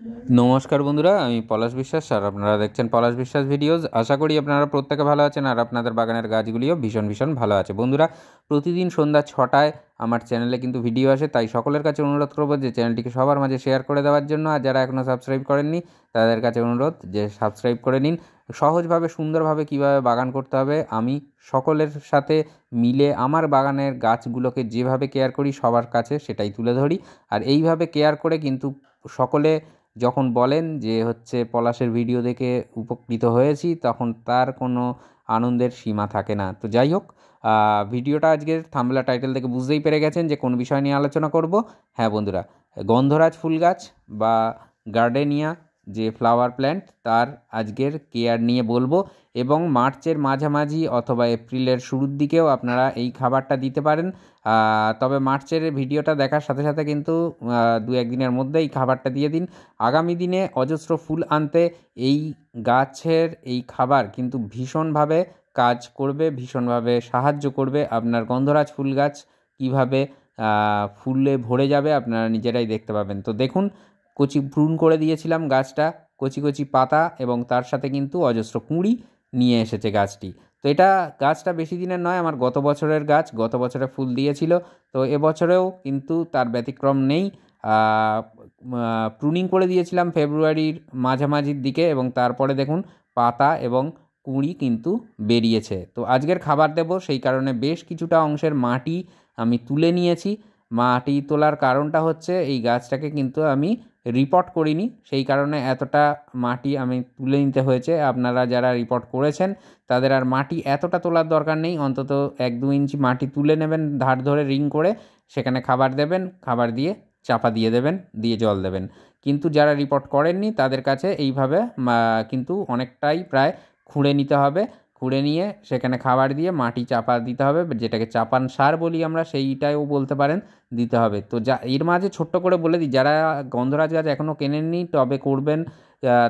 নমস্কার বন্ধুরা, আমি পলাশ বিশ্বাস আর আপনারা দেখছেন পলাশ বিশ্বাস ভিডিওস। আশা করি আপনারা প্রত্যেকে ভালো আছেন আর আপনাদের বাগানের গাছগুলিও ভীষণ ভীষণ ভালো আছে। বন্ধুরা, প্রতিদিন সন্ধ্যা 6টায় আমার চ্যানেলে কিন্তু ভিডিও আসে, তাই সকলের কাছে অনুরোধ করবো যে চ্যানেলটিকে সবার মাঝে শেয়ার করে দেওয়ার জন্য। আর যারা এখনও সাবস্ক্রাইব করেননি তাদের কাছে অনুরোধ যে সাবস্ক্রাইব করে নিন। সহজভাবে সুন্দরভাবে কীভাবে বাগান করতে হবে আমি সকলের সাথে মিলে আমার বাগানের গাছগুলোকে যেভাবে কেয়ার করি সবার কাছে সেটাই তুলে ধরি। আর এইভাবে কেয়ার করে কিন্তু সকলে যখন বলেন যে পলাশের ভিডিও দেখে উপকৃত হয়েছি, তখন তার কোনো আনন্দের সীমা থাকে না। তো যাই হোক, ভিডিওটা আজকের থাম্বনেল টাইটেল থেকে বুঝতেই পেরে গেছেন যে কোন বিষয় নিয়ে আলোচনা করব। হ্যাঁ বন্ধুরা, গন্ধরাজ ফুল গাছ বা গার্ডেনিয়া যে ফ্লাওয়ার প্ল্যান্ট তার আজকের কেয়ার নিয়ে বলবো। এবং মার্চের মাঝামাঝি অথবা এপ্রিলের শুরুর দিকেও আপনারা এই খাবারটা দিতে পারেন। তবে মার্চের ভিডিওটা দেখার সাথে সাথে কিন্তু দু একদিনের মধ্যে এই খাবারটা দিয়ে দিন। আগামী দিনে অজস্র ফুল আনতে এই গাছের এই খাবার কিন্তু ভীষণভাবে কাজ করবে, ভীষণভাবে সাহায্য করবে। আপনার গন্ধরাজ ফুল গাছ কীভাবে ফুলে ভরে যাবে আপনারা নিজেরাই দেখতে পাবেন। তো দেখুন, কচি প্রুন করে দিয়েছিলাম গাছটা, কচি কচি পাতা এবং তার সাথে কিন্তু অজস্র কুঁড়ি নিয়ে এসেছে গাছটি। তো এটা গাছটা বেশি দিনের নয়, আমার গত বছরের গাছ, গত বছরে ফুল দিয়েছিল। তো এবছরেও কিন্তু তার ব্যতিক্রম নেই। প্রুনিং করে দিয়েছিলাম ফেব্রুয়ারির মাঝামাঝির দিকে এবং তারপরে দেখুন পাতা এবং কুঁড়ি কিন্তু বেরিয়েছে। তো আজকের খাবার দেব, সেই কারণে বেশ কিছুটা অংশের মাটি আমি তুলে নিয়েছি। মাটি তোলার কারণটা হচ্ছে এই গাছটাকে কিন্তু আমি রিপোর্ট করিনি, সেই কারণে এতটা মাটি আমি তুলে নিতে হয়েছে। আপনারা যারা রিপোর্ট করেছেন তাদের আর মাটি এতটা তোলার দরকার নেই, অন্তত 1-2 ইঞ্চি মাটি তুলে নেবেন ধার ধরে রিং করে, সেখানে খাবার দেবেন, খাবার দিয়ে চাপা দিয়ে দেবেন, দিয়ে জল দেবেন। কিন্তু যারা রিপোর্ট করেননি তাদের কাছে এইভাবে কিন্তু অনেকটাই প্রায় খুঁড়ে নিতে হবে। খুঁড়ে নিয়ে সেখানে খাবার দিয়ে মাটি চাপা দিতে হবে, যেটাকে চাপান সার বলি আমরা, সেইটাও বলতে পারেন, দিতে হবে। তো যা এর মাঝে ছোট্ট করে বলে দিই, যারা গন্ধরাজ গাছ এখনও কেনেননি টবে করবেন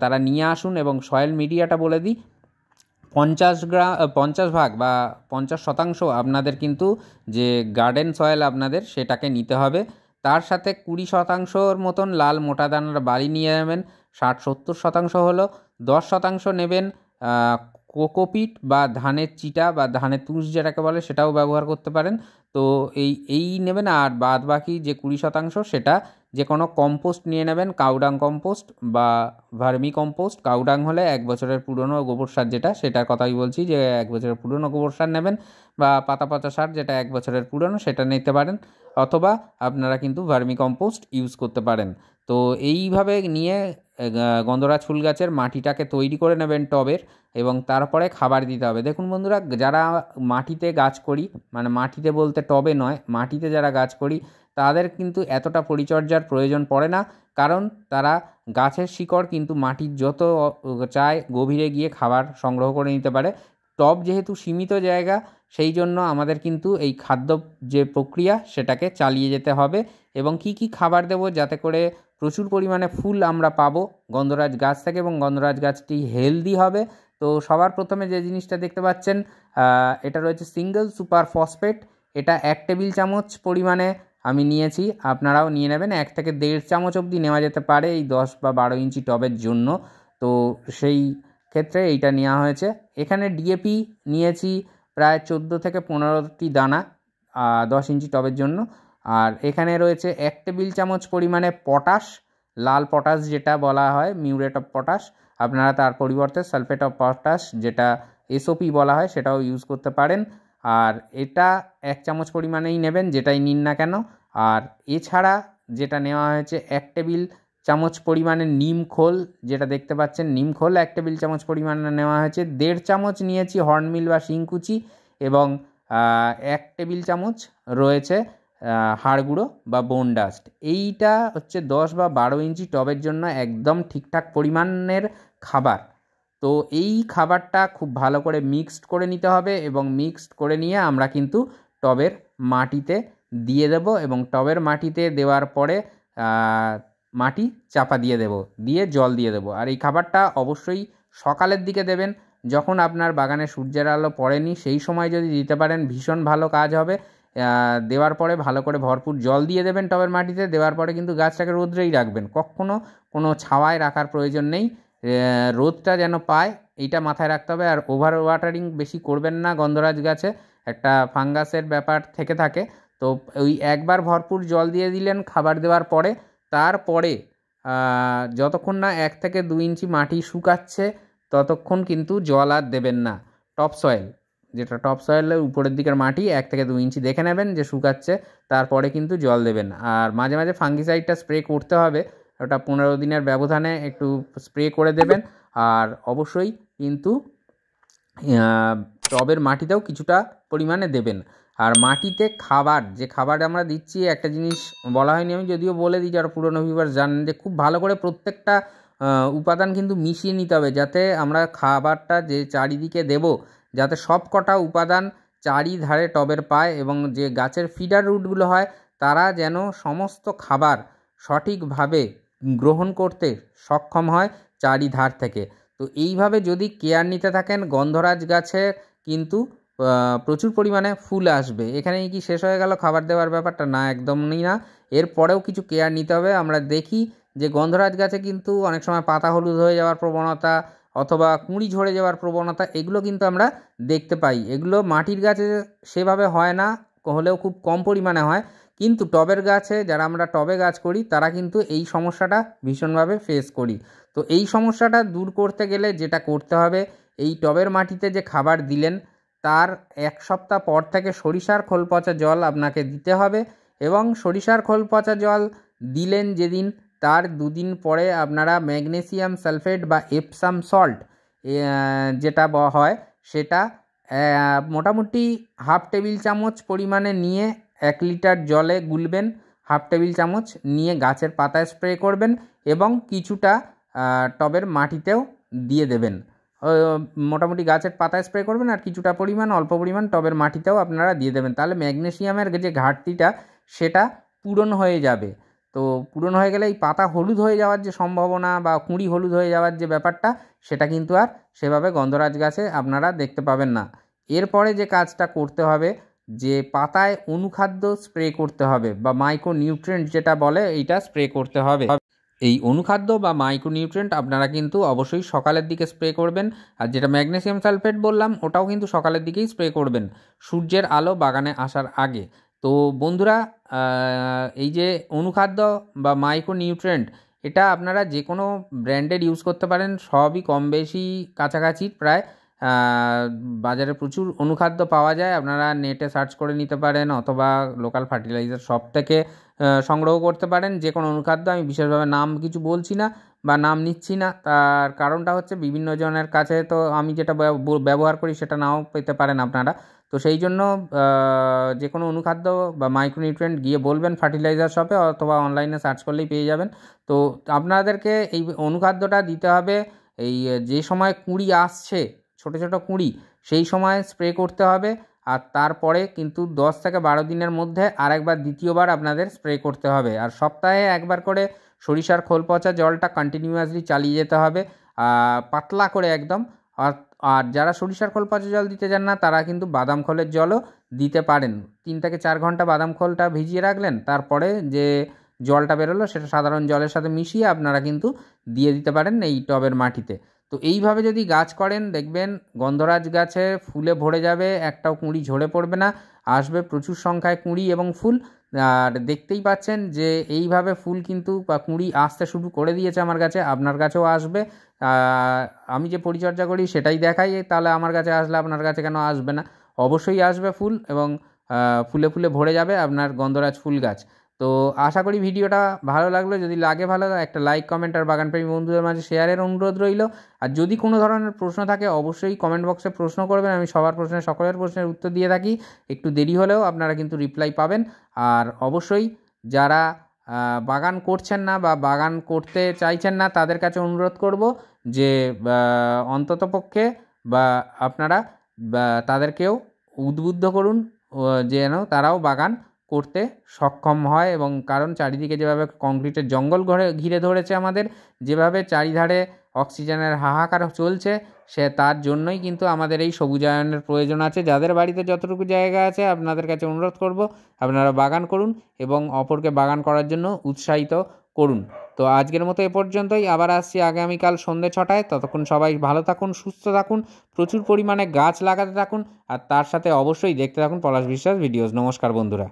তারা নিয়ে আসুন। এবং সয়েল মিডিয়াটা বলে দিই, 50 ভাগ বা 50% আপনাদের কিন্তু যে গার্ডেন সয়েল আপনাদের সেটাকে নিতে হবে। তার সাথে 20%র মতন লাল মোটা দানার বালি নিয়ে নেবেন। 60-70% হলো, 10% নেবেন কোকোপিট বা ধানের চিটা বা ধানের তুষ যেটাকে বলে, সেটাও ব্যবহার করতে পারেন। তো এই নেবেন। আর বাদ বাকি যে 20% সেটা যে কোনো কম্পোস্ট নিয়ে নেবেন, কাউডাং কম্পোস্ট বা ভার্মি কম্পোস্ট। কাউডাং হলে 1 বছরের পুরনো গোবর সার, যেটা সেটার কথাই বলছি, যে 1 বছরের পুরনো গোবর সার নেবেন। বা পাতা পচা সার যেটা 1 বছরের পুরনো, সেটা নিতে পারেন। অথবা আপনারা কিন্তু ভার্মি কম্পোস্ট ইউজ করতে পারেন। তো এইভাবে নিয়ে গন্ধরাজ ফুল গাছের মাটিটাকে তৈরি করে নেবেন টবের, এবং তারপরে খাবার দিতে হবে। দেখুন বন্ধুরা, যারা মাটিতে গাছ করি, মানে মাটিতে বলতে টবে নয়, মাটিতে যারা গাছ করি তাদের কিন্তু এতটা পরিচর্যার প্রয়োজন পড়ে না, কারণ তারা গাছের শিকড় কিন্তু মাটির যত চায় গভীরে গিয়ে খাবার সংগ্রহ করে নিতে পারে। টব যেহেতু সীমিত জায়গা, সেই জন্য আমাদের কিন্তু এই খাদ্য যে প্রক্রিয়া সেটাকে চালিয়ে যেতে হবে। এবং কি কি খাবার দেব যাতে করে প্রচুর পরিমাণে ফুল আমরা পাবো গন্ধরাজ গাছ থেকে এবং গন্ধরাজ গাছটি হেলদি হবে। তো সবার প্রথমে যে জিনিসটা দেখতে পাচ্ছেন, এটা রয়েছে সিঙ্গেল সুপার ফসফেট। এটা 1 টেবিল চামচ পরিমাণে আমি নিয়েছি, আপনারাও নিয়ে নেবেন। 1 থেকে 1.5 চামচ অবধি নেওয়া যেতে পারে এই 10 বা 12 ইঞ্চি টবের জন্য। তো সেই ক্ষেত্রে এইটা নেওয়া হয়েছে। এখানে ডিএপি নিয়েছি প্রায় 14 থেকে 15টি দানা 10 ইঞ্চি টবের জন্য। আর এখানে রয়েছে 1 টেবিল চামচ পরিমাণে পটাশ, লাল পটাশ যেটা বলা হয়, মিউরেট অফ পটাশ। আপনারা তার পরিবর্তে সালফেট অফ পটাশ, যেটা এসওপি বলা হয়, সেটাও ইউজ করতে পারেন। আর এটা 1 চামচ পরিমাণেই নেবেন, যেটাই নিন না কেন। আর এছাড়া যেটা নেওয়া হয়েছে 1 টেবিল চামচ পরিমাণে নিম খোল, যেটা দেখতে পাচ্ছেন নিম খোল 1 টেবিল চামচ পরিমাণে নেওয়া হয়েছে। 1.5 চামচ নিয়েছি হর্নবিল বা শিংকুচি, এবং 1 টেবিল চামচ রয়েছে হাড় গুঁড়ো বা বোন ডাস্ট। এইটা হচ্ছে 10 বা 12 ইঞ্চি টবের জন্য একদম ঠিকঠাক পরিমাণের খাবার। তো এই খাবারটা খুব ভালো করে মিক্সড করে নিতে হবে, এবং মিক্সড করে নিয়ে আমরা কিন্তু টবের মাটিতে দিয়ে দেব। এবং টবের মাটিতে দেওয়ার পরে মাটি চাপা দিয়ে দেব, দিয়ে জল দিয়ে দেব। আর এই খাবারটা অবশ্যই সকালের দিকে দেবেন, যখন আপনার বাগানে সূর্যের আলো পড়েনি, সেই সময় যদি দিতে পারেন ভীষণ ভালো কাজ হবে। দেওয়ার পরে ভালো করে ভরপুর জল দিয়ে দেবেন টবের মাটিতে। দেওয়ার পরে কিন্তু গাছটাকে রোদ্রেই রাখবেন, কখনও কোনো ছাওয়ায় রাখার প্রয়োজন নেই, রোদটা যেন পায় এইটা মাথায় রাখতে হবে। আর ওভার ওয়াটারিং বেশি করবেন না, গন্ধরাজ গাছে একটা ফাঙ্গাসের ব্যাপার থেকে থাকে। তো ওই একবার ভরপুর জল দিয়ে দিলেন খাবার দেওয়ার পরে, তারপরে যতক্ষণ না 1 থেকে 2 ইঞ্চি মাটি শুকাচ্ছে ততক্ষণ কিন্তু জল আর দেবেন না। টপ সয়েল, যেটা টপ সয়েলের উপরের দিকের মাটি 1 থেকে 2 ইঞ্চি দেখে নেবেন যে শুকাচ্ছে, তারপরে কিন্তু জল দেবেন। আর মাঝে মাঝে ফাঙ্গিসাইডটা স্প্রে করতে হবে, ওটা 15 দিনের ব্যবধানে একটু স্প্রে করে দেবেন। আর অবশ্যই কিন্তু টবের মাটিতেও কিছুটা পরিমাণে দেবেন। আর মাটিতে খাবার, যে খাবার আমরা দিচ্ছি, একটা জিনিস বলা হয়নি, আমি যদিও বলে দিই, যারা পুরনো ভিউয়ার জানেন, যে খুব ভালো করে প্রত্যেকটা উপাদান কিন্তু মিশিয়ে নিতে হবে, যাতে আমরা খাবারটা যে চারিদিকে দেব যাতে সব কটা উপাদান চারিধারে টবের পায়, এবং যে গাছের ফিডার রুটগুলো হয় তারা যেন সমস্ত খাবার সঠিকভাবে গ্রহণ করতে সক্ষম হয় চারিধার থেকে। তো এইভাবে যদি কেয়ার নিতে থাকেন, গন্ধরাজ গাছে কিন্তু প্রচুর পরিমাণে ফুল আসবে। এখানেই কি শেষ হয়ে গেল খাবার দেওয়ার ব্যাপারটা? না, একদমই না। এরপরেও কিছু কেয়ার নিতে হবে। আমরা দেখি যে গন্ধরাজ গাছে কিন্তু অনেক সময় পাতা হলুদ হয়ে যাওয়ার প্রবণতা অথবা কুঁড়ি ঝরে যাওয়ার প্রবণতা, এগুলো কিন্তু আমরা দেখতে পাই। এগুলো মাটির গাছে সেভাবে হয় না, হলেও খুব কম পরিমাণে হয়। কিন্তু টবের গাছে, যারা আমরা টবে গাছ করি, তারা কিন্তু এই সমস্যাটা ভীষণভাবে ফেস করি। তো এই সমস্যাটা দূর করতে গেলে যেটা করতে হবে, এই টবের মাটিতে যে খাবার দিলেন তার 1 সপ্তাহ পর থেকে সরিষার খোল পচা জল আপনাকে দিতে হবে। এবং সরিষার খোল পচা জল দিলেন যেদিন, তার 2 দিন পরে আপনারা ম্যাগনেসিয়াম সালফেট বা এপসাম সল্ট যেটা হয় সেটা মোটামুটি 1/2 টেবিল চামচ পরিমাণে নিয়ে 1 লিটার জলে গুলবেন। 1/2 টেবিল চামচ নিয়ে গাছের পাতায় স্প্রে করবেন এবং কিছুটা টবের মাটিতেও দিয়ে দেবেন। মোটামুটি গাছের পাতায় স্প্রে করবেন আর কিছুটা পরিমাণ, অল্প পরিমাণ টবের মাটিতেও আপনারা দিয়ে দেবেন। তাহলে ম্যাগনেসিয়ামের যে ঘাটতিটা সেটা পূরণ হয়ে যাবে। তো পূরণ হয়ে গেলে এই পাতা হলুদ হয়ে যাওয়ার যে সম্ভাবনা বা কুঁড়ি হলুদ হয়ে যাওয়ার যে ব্যাপারটা, সেটা কিন্তু আর সেভাবে গন্ধরাজ গাছে আপনারা দেখতে পাবেন না। এরপরে যে কাজটা করতে হবে, যে পাতায় অনুখাদ্য স্প্রে করতে হবে বা মাইক্রো নিউট্রিয়েন্ট যেটা বলে, এইটা স্প্রে করতে হবে। এই অনুখাদ্য বা মাইক্রোনিউট্রিয়েন্ট আপনারা কিন্তু অবশ্যই সকালের দিকে স্প্রে করবেন। আর যেটা ম্যাগনেসিয়াম সালফেট বললাম, ওটাও কিন্তু সকালের দিকেই স্প্রে করবেন, সূর্যের আলো বাগানে আসার আগে। তো বন্ধুরা, এই যে অনুখাদ্য বা মাইক্রোনিউট্রিয়েন্ট, এটা আপনারা যে কোনো ব্র্যান্ডের ইউজ করতে পারেন, সবই কম বেশি কাছাকাছি প্রায়। বাজারে প্রচুর অনুখাদ্য পাওয়া যায়, আপনারা নেটে সার্চ করে নিতে পারেন অথবা লোকাল ফার্টিলাইজার শপ থেকে সংগ্রহ করতে পারেন যে কোনো অনুখাদ্য। আমি বিশেষভাবে নাম কিছু বলছি না বা নাম নিচ্ছি না, তার কারণটা হচ্ছে বিভিন্ন জনের কাছে তো আমি যেটা ব্যবহার করি সেটা নাও পেতে পারেন আপনারা। তো সেই জন্য যে কোনো অনুখাদ্য বা মাইক্রোনিউট্রিয়েন্ট গিয়ে বলবেন ফার্টিলাইজার শপে, অথবা অনলাইনে সার্চ করলেই পেয়ে যাবেন। তো আপনাদেরকে এই অনুখাদ্যটা দিতে হবে এই যে সময় কুঁড়ি আসছে, ছোটো ছোটো কুঁড়ি, সেই সময় স্প্রে করতে হবে। আর তারপরে কিন্তু 10 থেকে 12 দিনের মধ্যে আরেকবার দ্বিতীয়বার আপনাদের স্প্রে করতে হবে। আর সপ্তাহে একবার করে সরিষার খোল পচা জলটা কন্টিনিউয়াসলি চালিয়ে যেতে হবে, পাতলা করে একদম। আর আর যারা সরিষার খোল পচা জল দিতে চান না, তারা কিন্তু বাদাম খোলের জলও দিতে পারেন। 3 থেকে 4 ঘন্টা বাদাম খোলটা ভিজিয়ে রাখলেন, তারপরে যে জলটা বেরোলো সেটা সাধারণ জলের সাথে মিশিয়ে আপনারা কিন্তু দিয়ে দিতে পারেন এই টবের মাটিতে। তো এইভাবে যদি গাছ করেন, দেখবেন গন্ধরাজ গাছে ফুলে ভরে যাবে, একটাও কুঁড়ি ঝরে পড়বে না, আসবে প্রচুর সংখ্যায় কুঁড়ি এবং ফুল। আর দেখতেই পাচ্ছেন যে এইভাবে ফুল কিন্তু বা কুঁড়ি আসতে শুরু করে দিয়েছে আমার কাছে, আপনার কাছেও আসবে। আমি যে পরিচর্যা করি সেটাই দেখাই, তাহলে আমার কাছে আসলে আপনার কাছে কেন আসবে না? অবশ্যই আসবে ফুল, এবং ফুলে ফুলে ভরে যাবে আপনার গন্ধরাজ ফুল গাছ। তো আশা করি ভিডিওটা ভালো লাগলো। যদি লাগে ভালো, একটা লাইক, কমেন্ট আর বাগানপ্রেমী বন্ধুদের মাঝে শেয়ারের অনুরোধ রইল। আর যদি কোনো ধরনের প্রশ্ন থাকে অবশ্যই কমেন্ট বক্সে প্রশ্ন করবেন, আমি সবার প্রশ্নের, সকলের প্রশ্নের উত্তর দিয়ে থাকি। একটু দেরি হলেও আপনারা কিন্তু রিপ্লাই পাবেন। আর অবশ্যই যারা বাগান করছেন না বা বাগান করতে চাইছেন না, তাদের কাছে অনুরোধ করব যে অন্ততপক্ষে বা আপনারা তাদেরকেও উদ্বুদ্ধ করুন যেন তারাও বাগান করতে সক্ষম হয়। এবং কারণ চারিদিকে যেভাবে কংক্রিটের জঙ্গল ঘিরে ধরেছে আমাদের, যেভাবে চারিধারে অক্সিজেনের হাহাকার চলছে, তার জন্যই কিন্তু আমাদের এই সবুজায়নের প্রয়োজন আছে। যাদের বাড়িতে যতটুকু জায়গা আছে আপনাদের কাছে অনুরোধ করব আপনারা বাগান করুন এবং অপরকে বাগান করার জন্য উৎসাহিত করুন। তো আজকের মতো এ পর্যন্তই, আবার আসছি আগামীকাল সন্ধ্যে 6টায়। ততক্ষণ সবাই ভালো থাকুন, সুস্থ থাকুন, প্রচুর পরিমাণে গাছ লাগাতে থাকুন, আর তার সাথে অবশ্যই দেখতে থাকুন পলাশ বিশ্বাস ভিডিওস। নমস্কার বন্ধুরা।